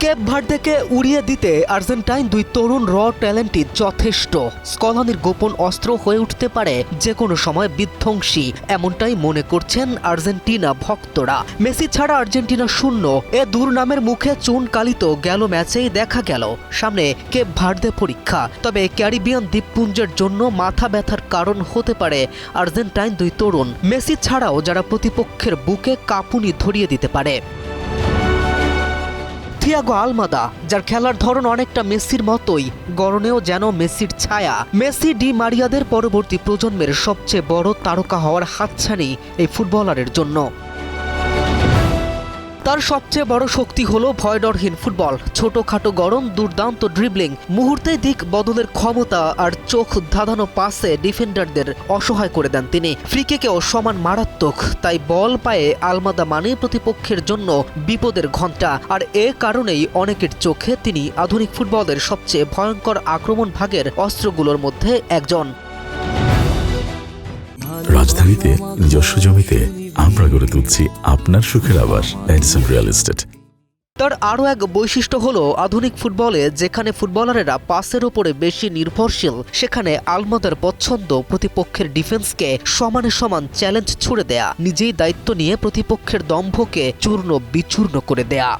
Cape ভার্দেকে উড়িয়ে দিতে Argentine দুই তরুণ র ট্যালেন্টই যথেষ্ট। স্কলানির গোপন অস্ত্র হয়ে উঠতে পারে যে কোনো সময় বিধ্বংসী, এমনটাই মনে করছেন আর্জেন্টিনা ভক্তরা। মেসি ছাড়া আর্জেন্টিনা শূন্য, এ দুর্নামের মুখে চুন কালিত গেল ম্যাচেই দেখা গেল। সামনে কেপ ভার্দে পরীক্ষা, তবে ক্যারিবিয়ান দ্বীপপুঞ্জের জন্য মাথা ব্যথার কারণ হতে পারে আর্জেন্টাইন দুই তরুণ। মেসি ছাড়াও যারা প্রতিপক্ষের বুকে কাঁপুনি ধরিয়ে দিতে পারে। থিয়াগো আলমাদা, যার খেলার ধরন অনেকটা মেসির মতোই, গড়নেও যেন মেসির ছায়া। মেসি ডি মারিয়াদের পরবর্তী প্রজন্মের সবচেয়ে বড় তারকা হওয়ার হাতছানি এই ফুটবলারের জন্য। তার সবচেয়ে বড় শক্তি হলো ভয়ডরহীন ফুটবল, ছোটখাটো গড়ন, দুর্দান্ত ড্রিবলিং, মুহূর্তে দিক বদলের ক্ষমতা আর চোখ ধাঁধানো পাসে ডিফেন্ডারদের অসহায় করে দেন তিনি। ফ্রিকিকেও সমান মারাত্মক, তাই বল পায়ে আলমাদা মানে প্রতিপক্ষের জন্য বিপদের ঘণ্টা। আর এ কারণেই অনেকের চোখে তিনি আধুনিক ফুটবলের সবচেয়ে ভয়ঙ্কর আক্রমণ ভাগের অস্ত্রগুলোর মধ্যে একজন। রাজধানীতে নিজস্ব জমিতে আমরা গড়ে তুলছি আপনার সুখের আবাস এডিসন রিয়েল এস্টেট। তার আরও এক বৈশিষ্ট্য হলো আধুনিক ফুটবলে যেখানে ফুটবলারেরা পাসের ওপরে বেশি নির্ভরশীল, সেখানে আলমাদার পছন্দ প্রতিপক্ষের ডিফেন্সকে সমানে সমান চ্যালেঞ্জ ছুড়ে দেয়া, নিজেই দায়িত্ব নিয়ে প্রতিপক্ষের দম্ভকে চূর্ণ বিচূর্ণ করে দেয়া।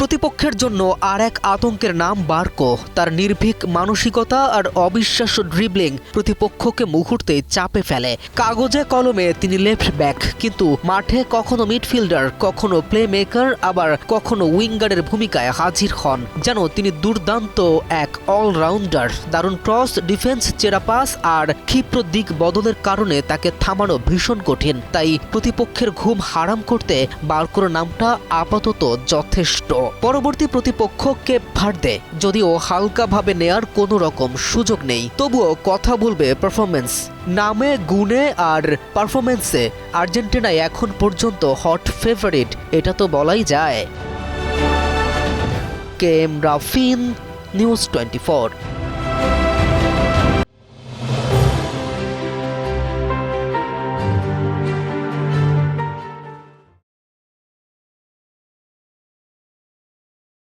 প্রতিপক্ষের জন্য আর এক আতঙ্কের নাম বার্কো। তার নির্ভীক মানসিকতা আর অবিশ্বাস্য ড্রিবলিং প্রতিপক্ষকে মুহূর্তেই চাপে ফেলে। কাগজে কলমে তিনি লেফট ব্যাক, কিন্তু মাঠে কখনো মিডফিল্ডার, কখনো প্লে মেকার, আবার কখনো উইঙ্গারের ভূমিকায় হাজির হন। যেন তিনি দুর্দান্ত এক অলরাউন্ডার। দারুণ ক্রস, ডিফেন্স, চেরা পাস আর ক্ষিপ্র দিক বদলের কারণে তাকে থামানো ভীষণ কঠিন। তাই প্রতিপক্ষের ঘুম হারাম করতে বার্কোর নামটা আপাতত যথেষ্ট। পরবর্তী প্রতিপক্ষ কেপ ভার্দে, যদিও হালকাভাবে নেয়ার কোনো রকম সুযোগ নেই, তবুও কথা বলবে পারফরমেন্স। নামে, গুণে আর পারফরমেন্সে আর্জেন্টিনায় এখন পর্যন্ত হট ফেভারিট, এটা তো বলাই যায়। K M Rafin, news 24।